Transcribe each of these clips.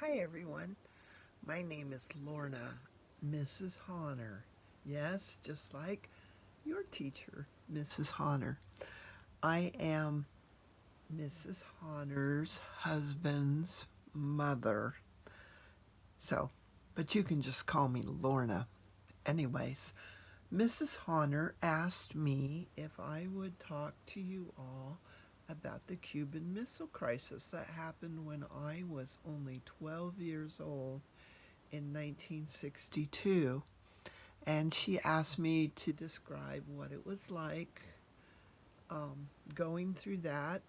Hi everyone, my name is Lorna, Mrs. Honor. Yes, just like your teacher, Mrs. Honor. I am Mrs. Honor's husband's mother. So, but you can just call me Lorna. Anyways, Mrs. Honor asked me if I would talk to you all about the Cuban Missile Crisis that happened when I was only 12 years old in 1962, and she asked me to describe what it was like going through that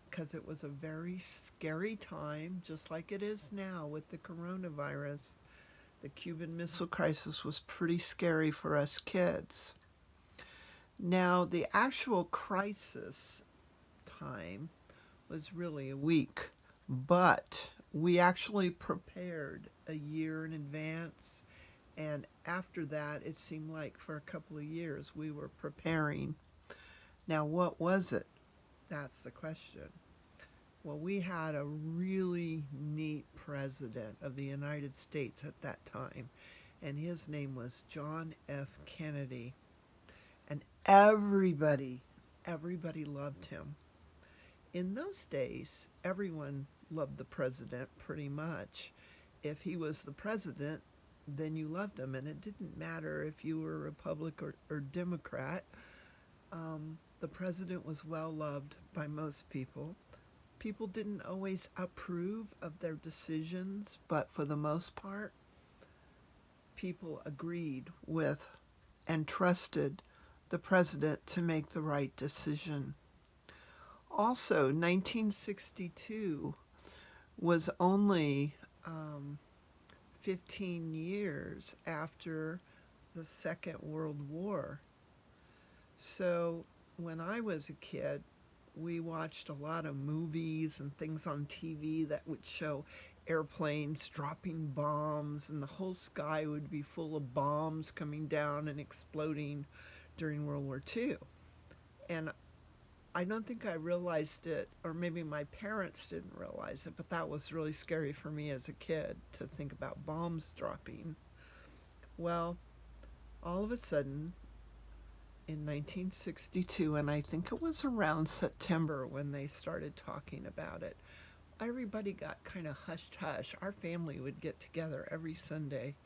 because it was a very scary time, just like it is now with the coronavirus. The Cuban Missile Crisis was pretty scary for us kids. Now, the actual crisis time was really a week, but we actually prepared a year in advance. And after that, it seemed like for a couple of years we were preparing. Now, what was it? That's the question. Well, we had a really neat president of the United States at that time, and his name was John F. Kennedy. And everybody loved him. In those days, everyone loved the president pretty much. If he was the president, then you loved him, and it didn't matter if you were Republican or Democrat. The president was well loved by most people. People didn't always approve of their decisions, but for the most part, people agreed with and trusted the president to make the right decision. Also, 1962 was only 15 years after the Second World War. So when I was a kid, we watched a lot of movies and things on TV that would show airplanes dropping bombs, and the whole sky would be full of bombs coming down and exploding during World War II. And I don't think I realized it, or maybe my parents didn't realize it, but that was really scary for me as a kid to think about bombs dropping. Well, all of a sudden, in 1962, and I think it was around September when they started talking about it, everybody got kind of hushed hush. Our family would get together every Sunday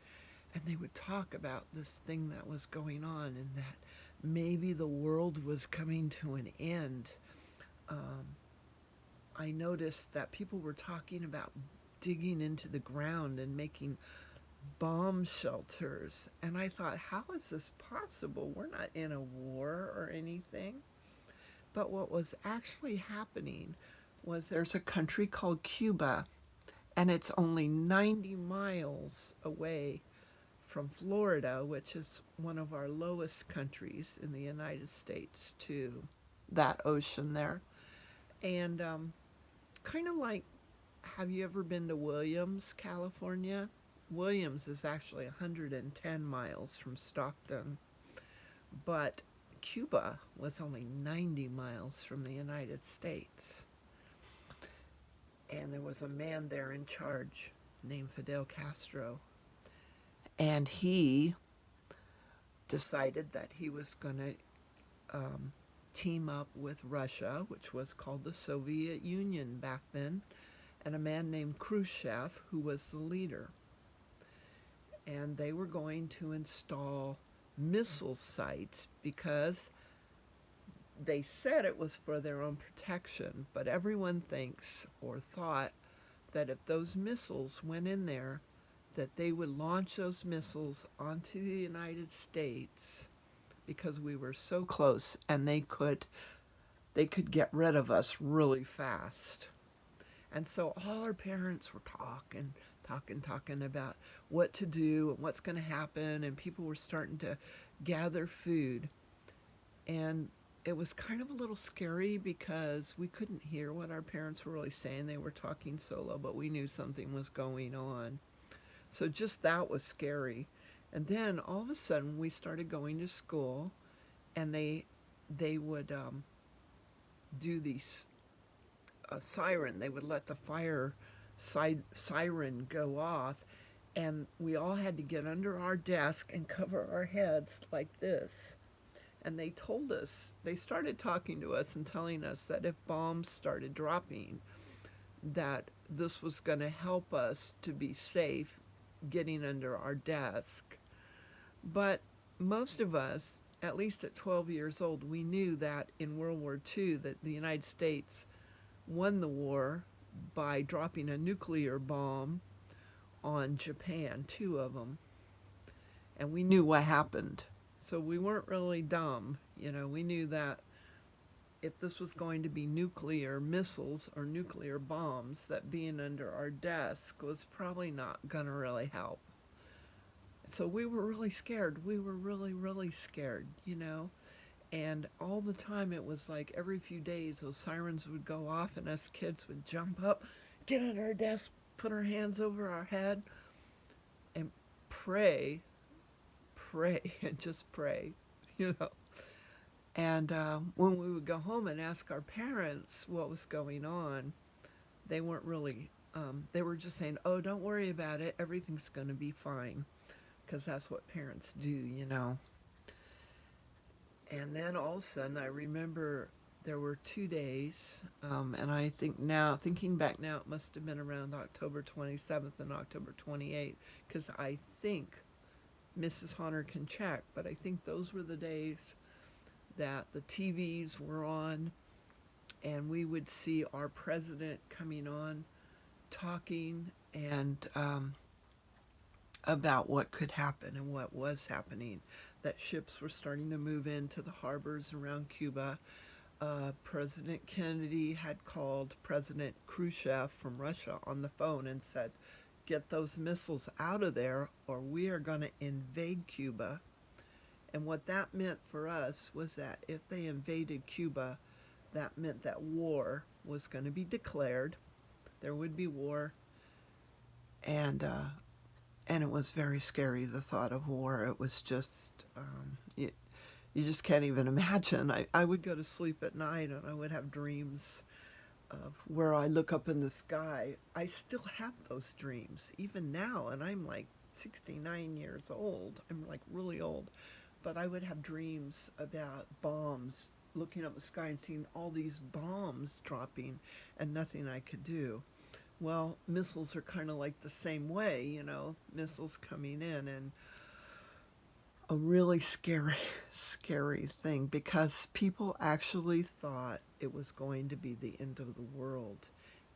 and they would talk about this thing that was going on and that maybe the world was coming to an end. Um, I noticed that people were talking about digging into the ground and making bomb shelters. And I thought, how is this possible? We're not in a war or anything. But what was actually happening was there's a country called Cuba, and it's only 90 miles away from Florida, which is one of our lowest countries in the United States, to that ocean there. And kind of like, have you ever been to Williams, California? Williams is actually 110 miles from Stockton, but Cuba was only 90 miles from the United States. And there was a man there in charge named Fidel Castro. And he decided that he was going to team up with Russia, which was called the Soviet Union back then, and a man named Khrushchev, who was the leader. And they were going to install missile sites because they said it was for their own protection, but everyone thinks or thought that if those missiles went in there, that they would launch those missiles onto the United States because we were so close and they could get rid of us really fast. And so all our parents were talking about what to do and what's going to happen, and people were starting to gather food. And it was kind of a little scary because we couldn't hear what our parents were really saying. They were talking so low, but we knew something was going on. So just that was scary. And then all of a sudden we started going to school, and they would do these siren. They would let the fire siren go off, and we all had to get under our desk and cover our heads like this. And they started talking to us and telling us that if bombs started dropping, that this was going to help us to be safe getting under our desk. But most of us, at least at 12 years old, we knew that in World War II that the United States won the war by dropping a nuclear bomb on Japan, two of them. And we knew what happened. So we weren't really dumb. We knew that if this was going to be nuclear missiles or nuclear bombs, that being under our desk was probably not going to really help. So we were really scared. We were really, really scared. And all the time it was like every few days those sirens would go off and us kids would jump up, get under our desk, put our hands over our head, and pray, and just pray. And when we would go home and ask our parents what was going on, they weren't really, they were just saying, oh, don't worry about it. Everything's going to be fine. Because that's what parents do. And then all of a sudden, I remember there were 2 days, and I think now, thinking back now, it must have been around October 27th and October 28th, because I think Mrs. Honor can check, but I think those were the days that the TVs were on, and we would see our president coming on, talking, and about what could happen and what was happening, that ships were starting to move into the harbors around Cuba. President Kennedy had called President Khrushchev from Russia on the phone and said, get those missiles out of there or we are going to invade Cuba. And what that meant for us was that if they invaded Cuba, that meant that war was going to be declared. There would be war. And it was very scary, the thought of war. It was just, you just can't even imagine. I would go to sleep at night and I would have dreams of where I look up in the sky. I still have those dreams, even now, and I'm like 69 years old. I'm like really old. But I would have dreams about bombs, looking up the sky and seeing all these bombs dropping and nothing I could do. Well, missiles are kind of like the same way, missiles coming in, and a really scary, scary thing, because people actually thought it was going to be the end of the world.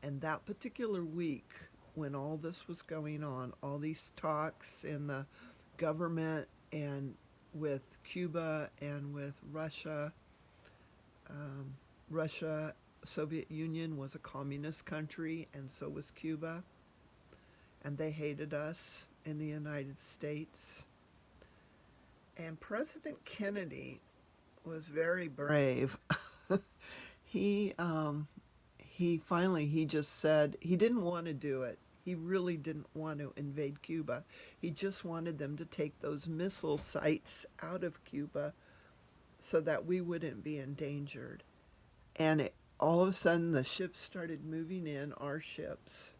And that particular week, when all this was going on, all these talks in the government and with Cuba and with Russia, Soviet Union was a communist country, and so was Cuba. And they hated us in the United States. And President Kennedy was very brave. he just said he didn't want to do it. He really didn't want to invade Cuba. He just wanted them to take those missile sites out of Cuba so that we wouldn't be endangered. And all of a sudden the ships started moving in, our ships,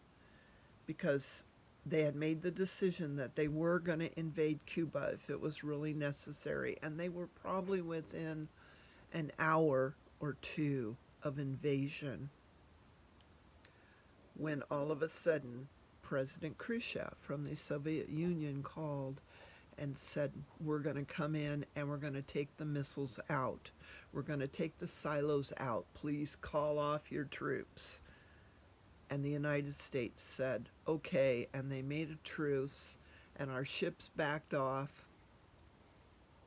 because they had made the decision that they were going to invade Cuba if it was really necessary. And they were probably within an hour or two of invasion when all of a sudden President Khrushchev from the Soviet Union called and said, we're going to come in and we're going to take the missiles out. We're going to take the silos out. Please call off your troops. And the United States said, okay, and they made a truce, and our ships backed off,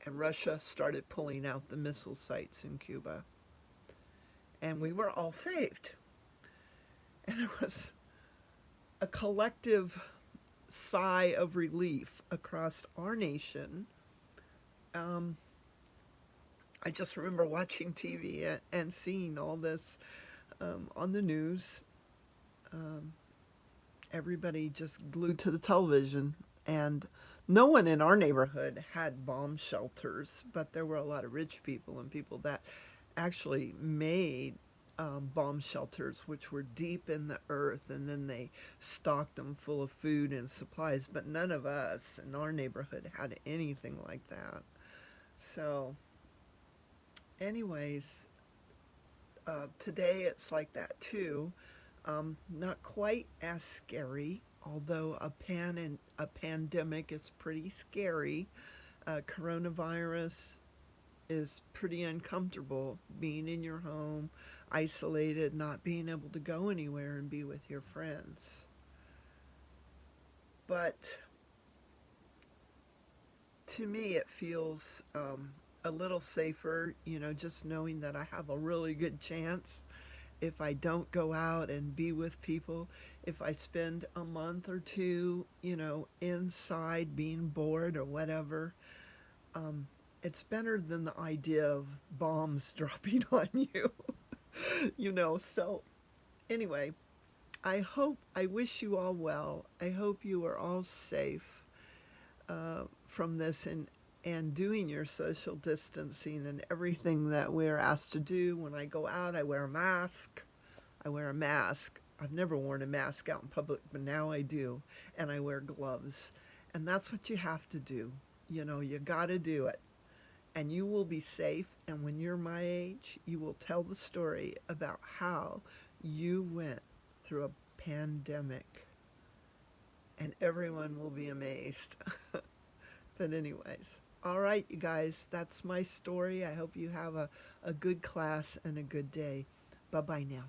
and Russia started pulling out the missile sites in Cuba. And we were all saved. And there was a collective sigh of relief across our nation. I just remember watching TV and seeing all this on the news. Everybody just glued to the television, and no one in our neighborhood had bomb shelters, but there were a lot of rich people and people that actually made bomb shelters, which were deep in the earth, and then they stocked them full of food and supplies. But none of us in our neighborhood had anything like that. So, anyways, today it's like that too. Not quite as scary, although a pandemic is pretty scary. Coronavirus is pretty uncomfortable, being in your home, isolated, not being able to go anywhere and be with your friends. But to me, it feels a little safer, just knowing that I have a really good chance if I don't go out and be with people. If I spend a month or two, inside being bored or whatever, um, it's better than the idea of bombs dropping on you. So anyway, I wish you all well. I hope you are all safe from this, and doing your social distancing and everything that we're asked to do. When I go out, I wear a mask. I wear a mask. I've never worn a mask out in public, but now I do. And I wear gloves. And that's what you have to do. You got to do it. And you will be safe. And when you're my age, you will tell the story about how you went through a pandemic. And everyone will be amazed. But anyways, all right, you guys, that's my story. I hope you have a good class and a good day. Bye-bye now.